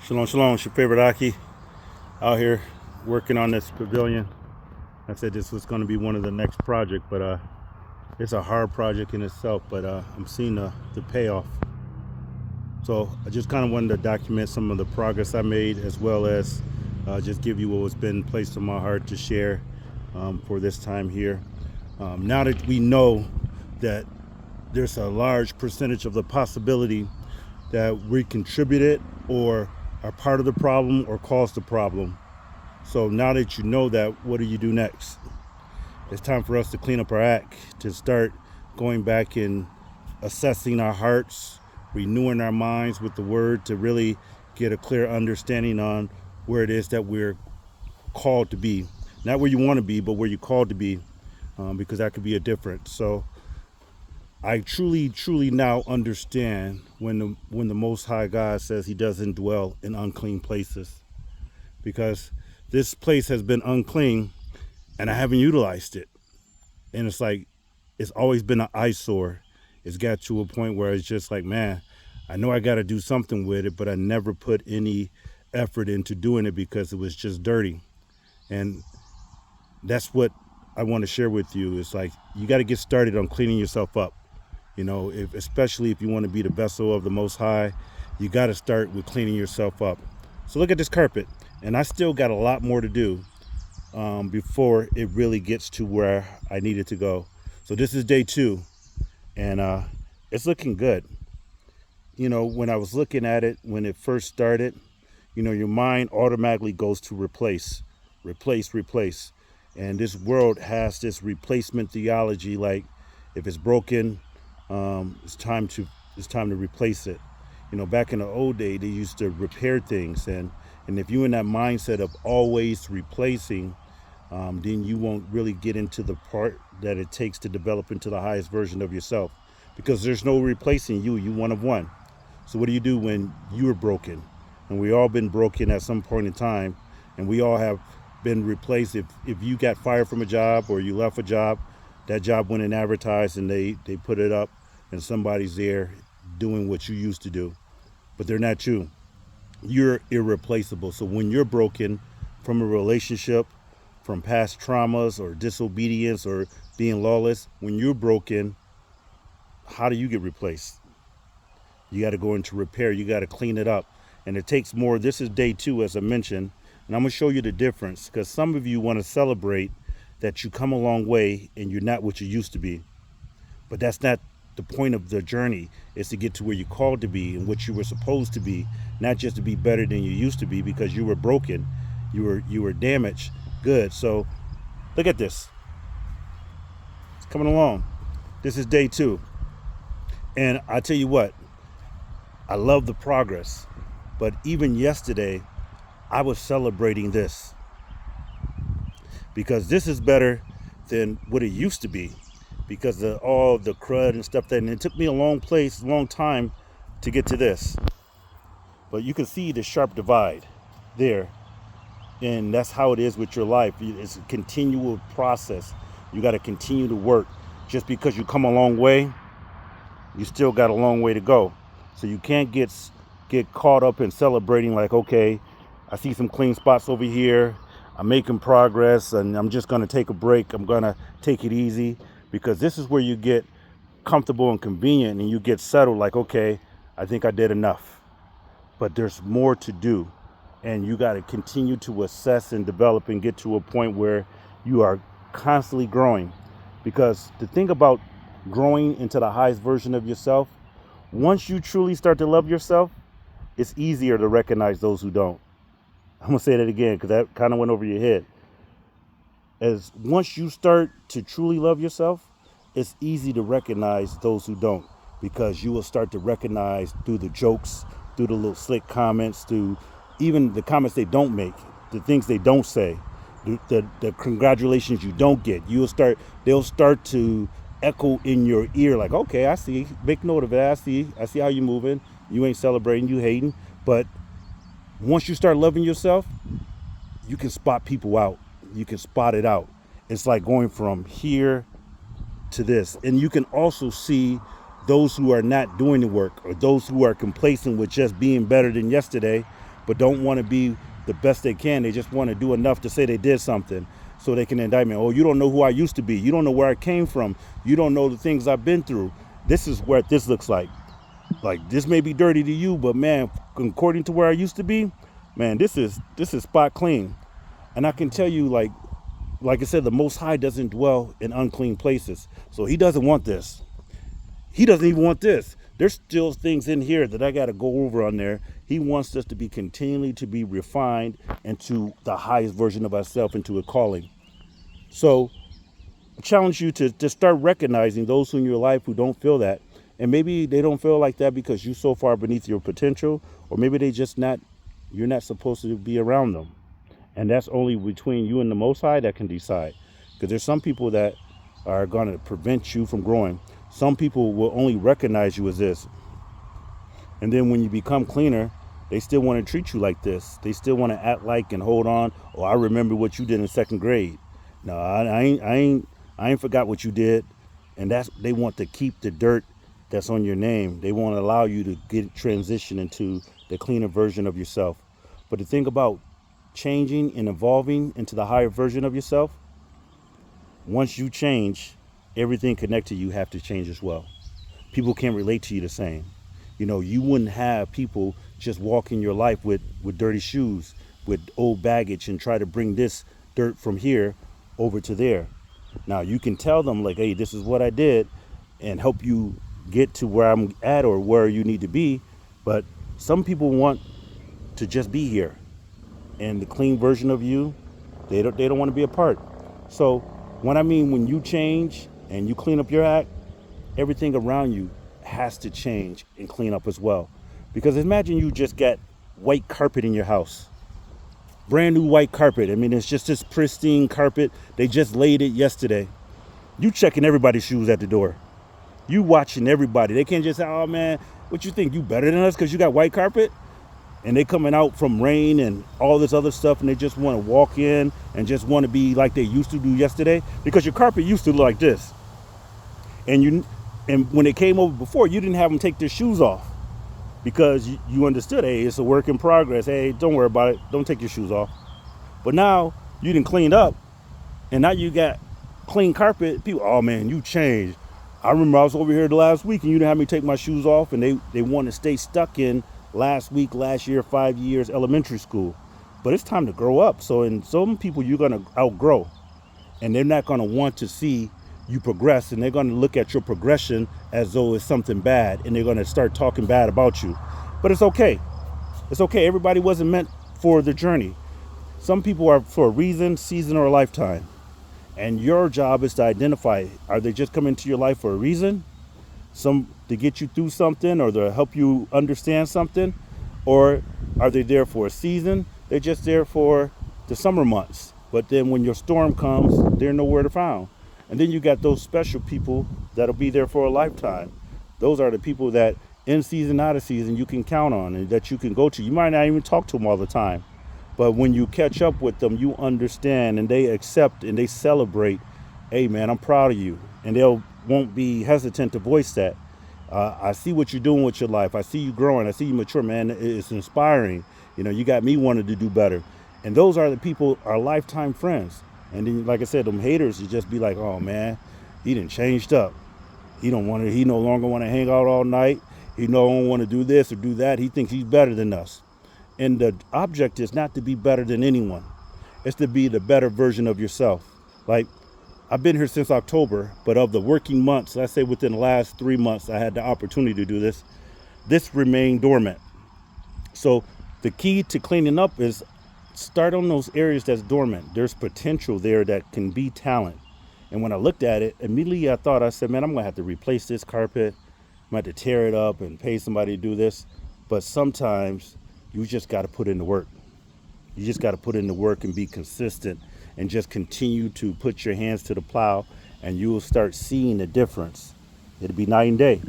Shalom, shalom. It's your favorite Aki out here working on this pavilion. I said this was going to be one of the next project, but it's a hard project in itself. But I'm seeing the payoff. So I just kind of wanted to document some of the progress I made, as well as just give you what was been placed on my heart to share for this time here. Now that we know that there's a large percentage of the possibility that we contributed or are part of the problem or caused the problem. So now that you know that, what do you do next? It's time for us to clean up our act, to start going back and assessing our hearts, renewing our minds with the word, to really get a clear understanding on where it is that we're called to be. Not where you want to be, but where you're called to be, because that could be a difference. So I truly now understand when the Most High God says he doesn't dwell in unclean places, because this place has been unclean and I haven't utilized it. And it's like, it's always been an eyesore. It's got to a point where it's just like, man, I know I got to do something with it, but I never put any effort into doing it because it was just dirty. And that's what I want to share with you. It's like, you got to get started on cleaning yourself up. You know, especially if you want to be the vessel of the Most High, you got to start with cleaning yourself up. So look at this carpet, and I still got a lot more to do before it really gets to where I need it to go. So this is day 2, and it's looking good. You know, when I was looking at it, when it first started, you know, your mind automatically goes to replace. And this world has this replacement theology, like if it's broken, it's time to replace it. You know, back in the old day, they used to repair things, and if you're in that mindset of always replacing, then you won't really get into the part that it takes to develop into the highest version of yourself, because there's no replacing you. You one of one. So what do you do when you're broken? And we all been broken at some point in time, and we all have been replaced. If you got fired from a job or you left a job, that job went and advertised and they put it up, and somebody's there doing what you used to do, but they're not you. You're irreplaceable. So when you're broken from a relationship, from past traumas or disobedience or being lawless, when you're broken, how do you get replaced? You got to go into repair. You got to clean it up. And it takes more. This is day 2, as I mentioned, and I'm going to show you the difference, because some of you want to celebrate that you come a long way and you're not what you used to be. But that's not the point of the journey. Is to get to where you're called to be and what you were supposed to be, not just to be better than you used to be because you were broken, you were damaged. Good. So look at this. It's coming along. This is day 2. And I tell you what, I love the progress. But even yesterday, I was celebrating this, because this is better than what it used to be, because of all the crud and stuff and it took me a long time to get to this. But you can see the sharp divide there, and that's how it is with your life. It's a continual process. You got to continue to work. Just because you come a long way, you still got a long way to go. So you can't get caught up in celebrating like, okay, I see some clean spots over here, I'm making progress, and I'm just going to take a break. I'm going to take it easy, because this is where you get comfortable and convenient and you get settled like, okay, I think I did enough. But there's more to do, and you got to continue to assess and develop and get to a point where you are constantly growing. Because the thing about growing into the highest version of yourself, once you truly start to love yourself, it's easier to recognize those who don't. I'm going to say that again, because that kind of went over your head. As once you start to truly love yourself, it's easy to recognize those who don't, because you will start to recognize through the jokes, through the little slick comments, through even the comments they don't make, the things they don't say, the congratulations you don't get. They'll start to echo in your ear like, okay, I see, make note of it. I see how you moving. You ain't celebrating, you hating. But once you start loving yourself, you can spot people out. You can spot it out. It's like going from here to this. And you can also see those who are not doing the work, or those who are complacent with just being better than yesterday. but don't want to be the best they can. They just want to do enough to say they did something so they can indict me. Oh, you don't know who I used to be. You don't know where I came from. You don't know the things I've been through. This is what this looks like. Like, this may be dirty to you, but man, according to where I used to be, man, this is spot clean. And I can tell you, like I said, the Most High doesn't dwell in unclean places. So he doesn't want this. He doesn't even want this. There's still things in here that I got to go over on there. He wants us to be continually to be refined into the highest version of ourselves, into a calling. So I challenge you to start recognizing those in your life who don't feel that. And maybe they don't feel like that because you're so far beneath your potential, or maybe you're not supposed to be around them. And that's only between you and the Most High that can decide. Because there's some people that are going to prevent you from growing. Some people will only recognize you as this. And then when you become cleaner, they still want to treat you like this. They still want to act like and hold on. Oh, I remember what you did in second grade. No, I ain't forgot what you did. And they want to keep the dirt that's on your name. They won't allow you to transition into the cleaner version of yourself. But the thing about changing and evolving into the higher version of yourself, once you change, everything connected to you have to change as well. People can't relate to you the same. You know, you wouldn't have people just walk in your life with dirty shoes, with old baggage, and try to bring this dirt from here over to there. Now, you can tell them, like, hey, this is what I did, and help you get to where I'm at or where you need to be. But some people want to just be here. And the clean version of you, they don't want to be a part. So when you change and you clean up your act, everything around you has to change and clean up as well. Because imagine you just got white carpet in your house. Brand new white carpet. I mean, it's just this pristine carpet. They just laid it yesterday. You checking everybody's shoes at the door. You watching everybody. They can't just say, oh man, what you think? You better than us because you got white carpet? And they coming out from rain and all this other stuff, and they just want to walk in and just want to be like they used to do yesterday, because your carpet used to look like this. And when they came over before, you didn't have them take their shoes off because you understood, hey, it's a work in progress. Hey, don't worry about it. Don't take your shoes off. But now you done cleaned up, and now you got clean carpet. People, oh man, you changed. I remember I was over here the last week and you didn't have me take my shoes off, and they want to stay stuck in last week, last year, 5 years elementary school. But it's time to grow up. So in some people you're going to outgrow, and they're not going to want to see you progress, and they're going to look at your progression as though it's something bad, and they're going to start talking bad about you. But it's okay. It's okay. Everybody wasn't meant for the journey. Some people are for a reason, season, or a lifetime. And your job is to identify, are they just coming to your life for a reason? Some to get you through something, or to help you understand something? Or are they there for a season? They're just there for the summer months. But then when your storm comes, they're nowhere to found. And then you got those special people that'll be there for a lifetime. Those are the people that in season, out of season, you can count on and that you can go to. You might not even talk to them all the time. But when you catch up with them, you understand, and they accept and they celebrate, hey man, I'm proud of you. And they won't be hesitant to voice that. I see what you're doing with your life. I see you growing. I see you mature, man. It's inspiring. You know, you got me wanting to do better. And those are the people, our lifetime friends. And then, like I said, them haters, you just be like, oh man, he done changed up. He no longer want to hang out all night. He no longer want to do this or do that. He thinks he's better than us. And the object is not to be better than anyone. It's to be the better version of yourself. Like, I've been here since October, but of the working months, I say within the last 3 months, I had the opportunity to do this. This remained dormant. So the key to cleaning up is start on those areas that's dormant. There's potential there that can be talent. And when I looked at it, immediately I said, man, I'm going to have to replace this carpet. I'm going to have to tear it up and pay somebody to do this. But sometimes you just got to put in the work. You just got to put in the work and be consistent and just continue to put your hands to the plow, and you will start seeing the difference. It'll be night and day.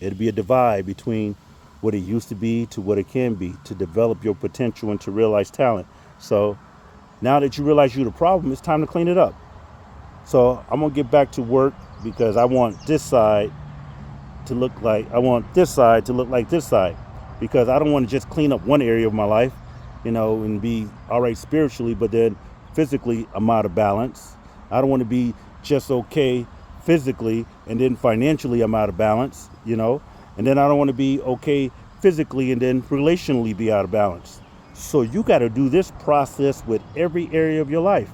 It'll be a divide between what it used to be to what it can be, to develop your potential and to realize talent. So now that you realize you're the problem, it's time to clean it up. So I'm going to get back to work because I want this side to look like this side, because I don't want to just clean up one area of my life. and be all right spiritually, but then physically I'm out of balance. I don't want to be just okay physically and then financially I'm out of balance, and then I don't want to be okay physically and then relationally be out of balance. So you got to do this process with every area of your life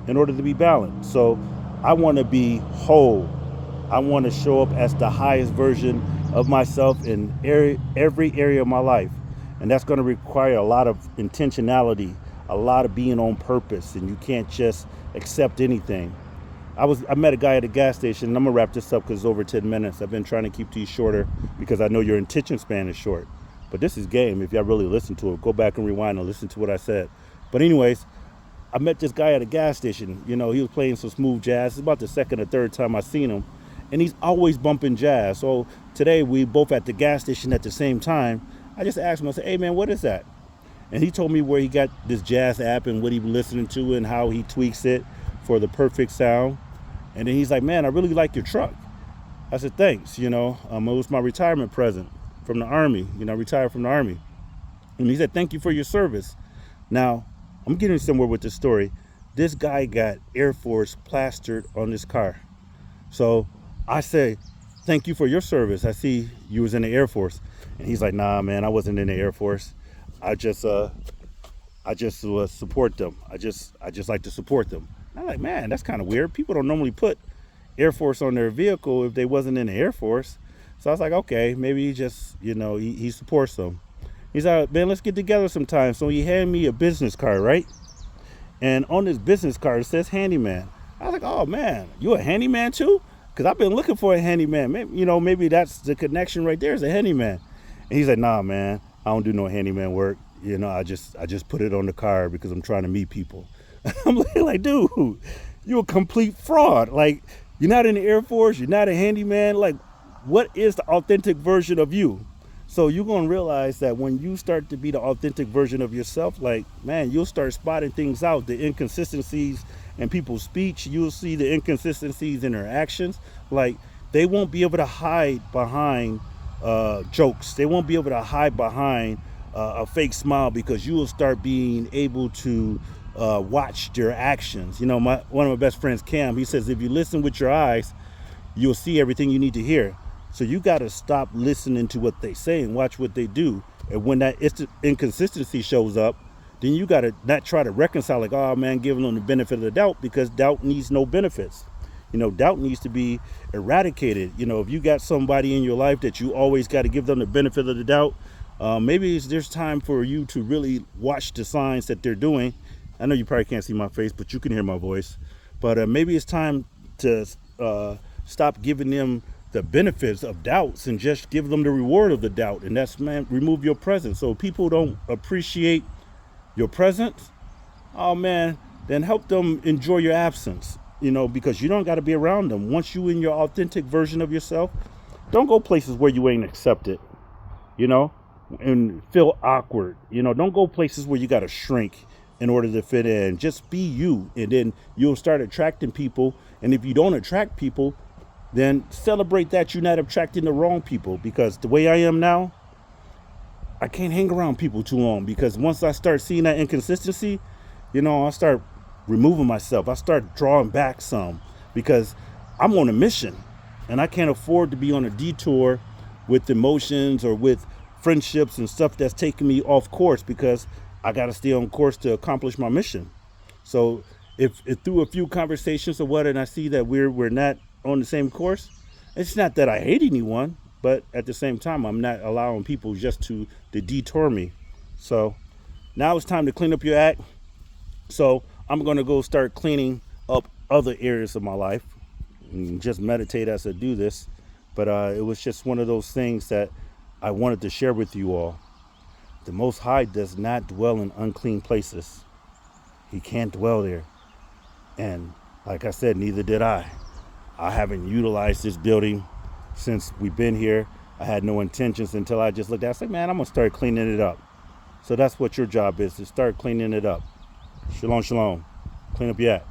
in order to be balanced. So I want to be whole. I want to show up as the highest version of myself in every area of my life. And that's going to require a lot of intentionality, a lot of being on purpose, and you can't just accept anything. I met a guy at a gas station, and I'm gonna wrap this up because it's over 10 minutes. I've been trying to keep these shorter because I know your attention span is short. But this is game. If y'all really listen to it, go back and rewind and listen to what I said. But anyways, I met this guy at a gas station. He was playing some smooth jazz. It's about the second or third time I seen him, and he's always bumping jazz. So today we both at the gas station at the same time. I just asked him. I said, "Hey man, what is that?" And he told me where he got this jazz app and what he was listening to and how he tweaks it for the perfect sound. And then he's like, "Man, I really like your truck." I said, "Thanks." It was my retirement present from the Army. I retired from the Army. And he said, "Thank you for your service." Now, I'm getting somewhere with this story. This guy got Air Force plastered on his car. So I say, "Thank you for your service. I see you was in the Air Force." And he's like, "Nah, man, I wasn't in the Air Force. I just support them. I just like to support them." I'm like, man, that's kind of weird. People don't normally put Air Force on their vehicle if they wasn't in the Air Force. So I was like, okay, maybe he just, he supports them. He's like, "Man, let's get together sometime." So he handed me a business card, right? And on this business card, it says handyman. I was like, "Oh man, you a handyman too?" Because I've been looking for a handyman. Maybe that's the connection right there is a handyman. And he's like, "Nah, man, I don't do no handyman work. I just put it on the card because I'm trying to meet people." I'm like, dude, you a complete fraud. Like, you're not in the Air Force. You're not a handyman. Like, what is the authentic version of you? So you're going to realize that when you start to be the authentic version of yourself, like, man, you'll start spotting things out, the inconsistencies in people's speech. You'll see the inconsistencies in their actions. Like, they won't be able to hide behind jokes. They won't be able to hide behind a fake smile because you will start being able to watch their actions. One of my best friends, Cam, he says, if you listen with your eyes, you'll see everything you need to hear. So you got to stop listening to what they say and watch what they do. And when that inconsistency shows up, then you got to not try to reconcile like, "Oh man, giving them the benefit of the doubt," because doubt needs no benefits. Doubt needs to be eradicated. If you got somebody in your life that you always got to give them the benefit of the doubt, maybe there's time for you to really watch the signs that they're doing. I know you probably can't see my face, but you can hear my voice. But maybe it's time to stop giving them the benefits of doubts and just give them the reward of the doubt. And that's, man, remove your presence. So people don't appreciate your presence, oh man, then help them enjoy your absence, because you don't got to be around them. Once you in your authentic version of yourself, don't go places where you ain't accepted, and feel awkward. Don't go places where you got to shrink in order to fit in. Just be you, and then you'll start attracting people. And if you don't attract people, then celebrate that you're not attracting the wrong people. Because the way I am now, I can't hang around people too long, because once I start seeing that inconsistency, I start removing myself. I start drawing back some, because I'm on a mission and I can't afford to be on a detour with emotions or with friendships and stuff that's taking me off course, because I got to stay on course to accomplish my mission. So if through a few conversations or what, and I see that we're not on the same course, it's not that I hate anyone, but at the same time, I'm not allowing people just to detour me. So now it's time to clean up your act. So I'm going to go start cleaning up other areas of my life and just meditate as I do this. But it was just one of those things that I wanted to share with you all. The Most High does not dwell in unclean places. He can't dwell there. And like I said, neither did I. I haven't utilized this building since we've been here. I had no intentions until I just looked at it. I said, man, I'm going to start cleaning it up. So that's what your job is, to start cleaning it up. Shalom, shalom. Clean up your act.